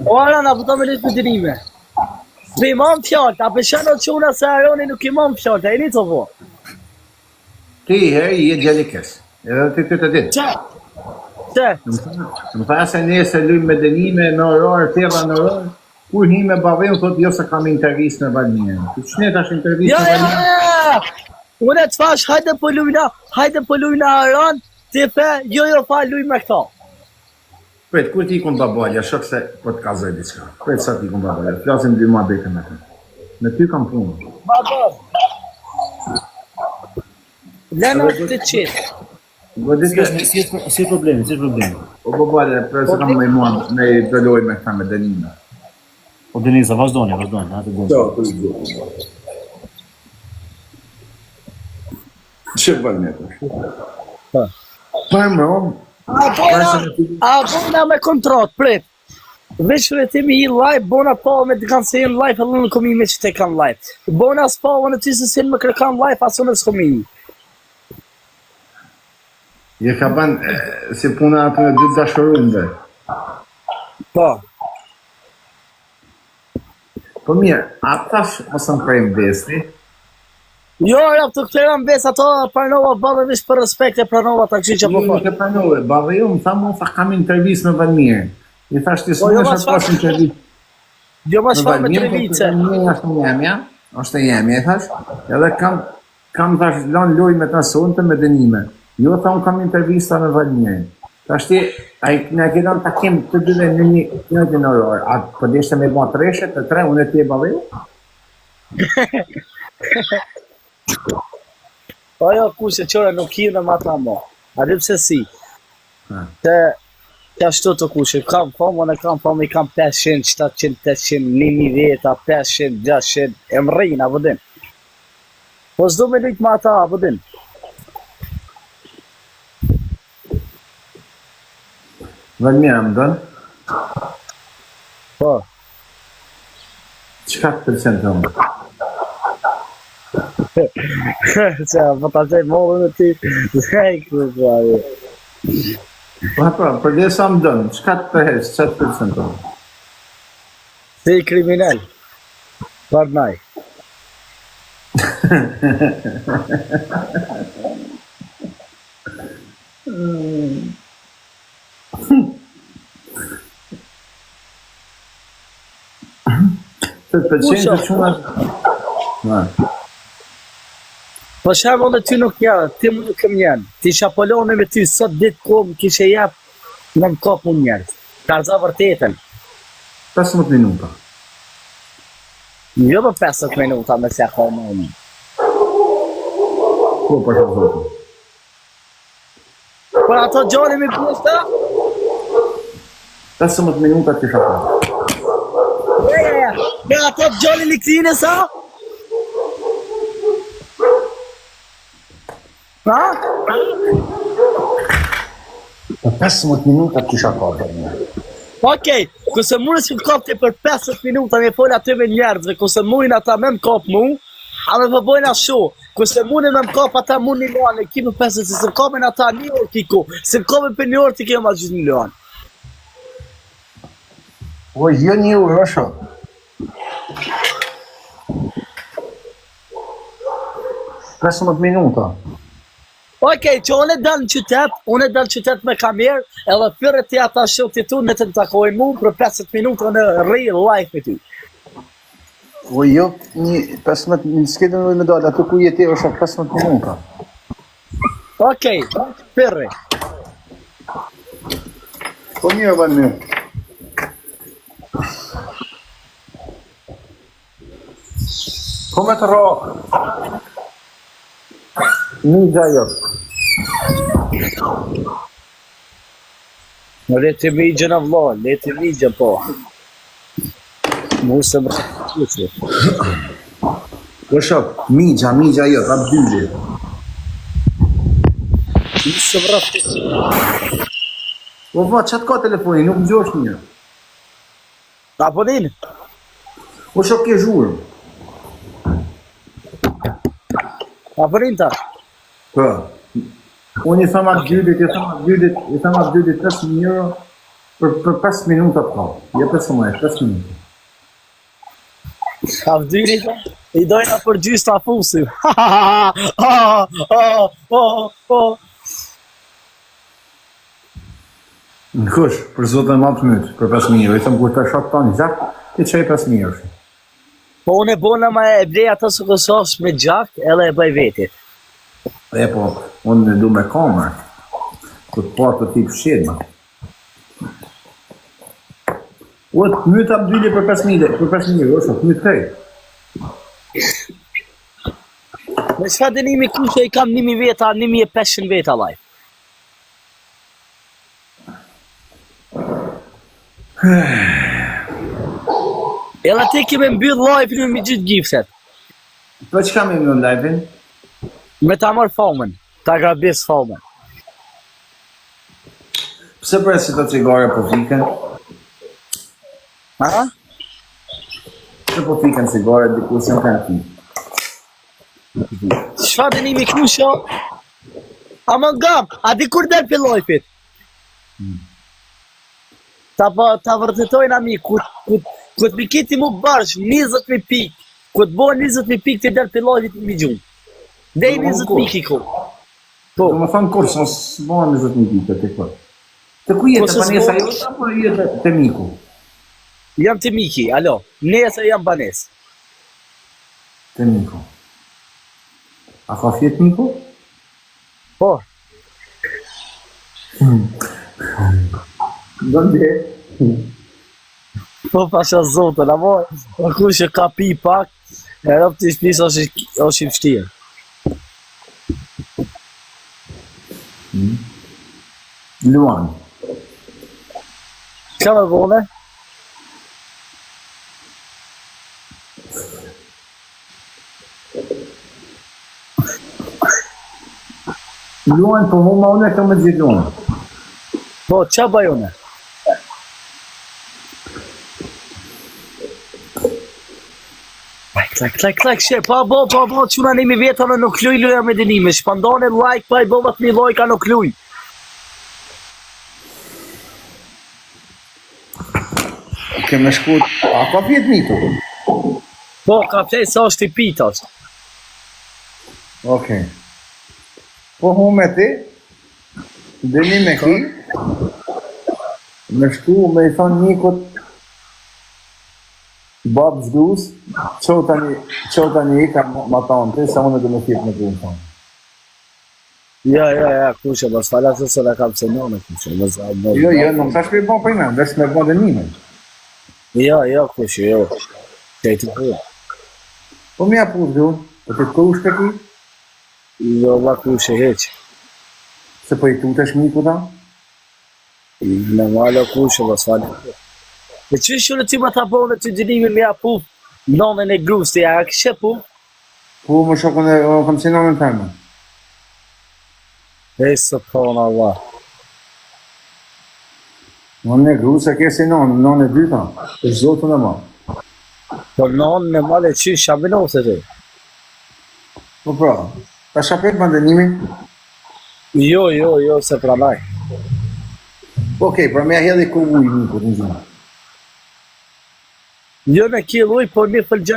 Ora na futa me lejt për dërime. S'me imam fjallë, ta pëshën o quna se Aroni nuk imam fjallë, e një të po. Ti heri je gjallikës, edhe ti këtë ditë. Qa? Qa? Më tha se nesër lujmë me dënime në ororë, tjera në ororë, kur hi me bavim, thot jo se kam intervjist në Valmien. Që tash intervjist në Valmien? Ja! Unë e të fash, hajde po lujna Aron, ti fe, jo fa luj me këta. Pret, kur ti ikon babalja, shok se po të kazoj diçka. Pret sa ti ikon babalja, flasim dy ma beke me të. Me ty kam punë. Baba. Lena të qitë. Si problemi. O babalja, për se kam me mua, me dëlloj me këta me dënime. O Deniza, vazhdoni, atë Do. Që Valmien? Pa e mëron, A bona me kontrat, prit. Veç vetimi i live, bona pa me të kanë se jenë live, edhe në komi me që te kanë live. Bona s'pa në ty se sinë me kërkan live, aso në s'komi. je ka ban si puna atë në dy dashurumve. Po. Po mirë, atash mos më prejmë vesti. Jo, rap të këtëra në bes ato pranova ballë vish për respekt e pranova ta kështu që po Nuk e pranove, baba jo më tha mu sa kam intervjist me Valmien. I thash ti s'mund të pas intervjist. Jo ma shfa me trevice. Është jemi, e thash. Edhe kam thash lan loj me ta sonte me dënime. Jo tha unë kam intervjista me Valmien. Tash ti, ai na ke dhënë takim të dyve në një orë. A po deshte me bë treshe të tre, unë e ti e baba jo? Po jo kushe qore nuk i në matë mo. A dhe pse si? Te ashtu të kushe, kam famë, i kam 500, 700, 800, 1000 veta, 500, 600, e më rrinë, a vëdin. Po s'do me lujtë ma ata, a vëdin. Valmien më dënë? Po. Qka % të më? Qa, po ta qaj mollën e ti, zhej këtë të ajo. Pa, për dhe sa më dënë, qka të përheq, qka të % të më? Si i kriminal. Parnaj. Të përqenjë të quna... Po shembull e ty nuk janë, ti më nuk janë. Ti shapolone me ty sot ditë kom kishe jap në më kap unë njerës. Ka rëza vërtetën. 15 minuta. Jo për 50 minuta me se ka më unë. Po, për shumë zotë. Por ato gjoni mi pështë? 15 minuta të shapolone. Ja. Me ato gjoni liktine sa? Ha? Për 15 minuta të shapolone. Okej, këse mune që m'kap ti për 50 minuta me folë aty me njerëzve, këse mujnë ata me m'kap mu, a me përbojnë asho, këse mune me m'kap ata mu një loanë, e ki më 50, se m'kapin ata një orë kiko, se m'kapin për një orë ti kjo ma gjithë një loanë. O, jo një orë, është. Pesëmët minuta. Okej, që unë e dalë në qytet me kamerë, edhe fyrë ti ata shokti tu në të takojnë mu për 50 minuta në real life me ty. O, jo, 15, s'ke me dalë, atë ku jeti është 15 minuta. Okej, fyrë. Po mirë, Valmien. Po me të rokë. Një gjajo. Në leti migje në vlo, leti migje po. Mu se më të Po shok, migja jo, ta bëdylli. Mu se më raftë. Po va, qatë ka telefoni, nuk më gjosh një. Apo din? Po shok ke zhurë. Apo din ta? Po. Unë i thama Abdyllit, 5.000 euro, Për 5 minuta të ka. Je për shumë 5 minuta. Avdyri ta? I dojna për gjysë të afusim. Në kush, për zotën ma të mytë, për 5 minuta. I thëmë kur të shok tani, zak, ti qaj 5 minuta. Po unë e bona ma e blej ato së kësosh me gjak, edhe e bëj vetit. E po, unë në du me kamer. Të të partë të tip shqedma. Uët, mytë Abdyli për 5 minuta, është, mytë kaj. Me shka dënimi kushe i kam 1.000 veta, 1.500 veta live. Edhe ti keme mbyll live në me gjithë gifset. Po që kam e më në live-in? Me ta marrë famën, ta grabis famën. Pse për e si të cigare po fiken? Ha? Pse po fiken cigare diku se në kanë ti? Shfa dënimi kushe? Ama ngam, a di kur del për live-it? Ta vërtetojnë ami, këtë mi kiti mu bërsh 20.000 pik, këtë bo 20.000 pik të del për live-it mi gjumë. Dhe i 20 pik i ku. Po. Do më thamë kur, së bëha 20.000 pik të kërë. Të ku jetë të banesa jote, apo jetë të miku? Jam të miki, alo, nesër jam banes. Të miku. A ka fjetë miku? Po. Do ndje. Po pasha zotën, amo, kushe ka pi pak, e rëpë të shpis është i fështirë. Luan. Ka me bone? Luan, po mu ma une kam me gjithë luan. Po, qa bajone? Like, share, po, quna nimi vetën e nuk luj luja me dinime, shpandone like, pa i bëvat një lojka nuk luj. Kemë shkut, a ka fjetë miku? Po, ka plej sa është i pitas. Okej. Po hu me ti, dëni me ki, me shku me i thonë Nikut, babë zhdus, qo tani i ka ma tonë ti, sa unë dhe me fjetë me ti më thonë. Ja, kushe, bas fala të se da kam se njone, kushe. Jo, nuk sa shkri bon për imen, vesh me bon dënimin. Ja, kushe, jo. Qejtë të Po mi apu zhdu, po të kush të ki, jo, la kushe heq. se po i tutesh miku ta? Në malo kushe, bas fala. E që shune ti ma ta bone të dinimin me apu, nonën e grus të ja, a kështë pu? Po më shokën e kom që nonën tërme. E së pona, Allah. Nonën e grus e kesi nonën e dyta, e zotën e ma. Po nonën e male që shaminose të. Po pra, ta shapet më dënimin? Jo, se pranaj. Okej, pra me a hedhi ku ujë miku të një. Jo në kill uj, po një fëlgjë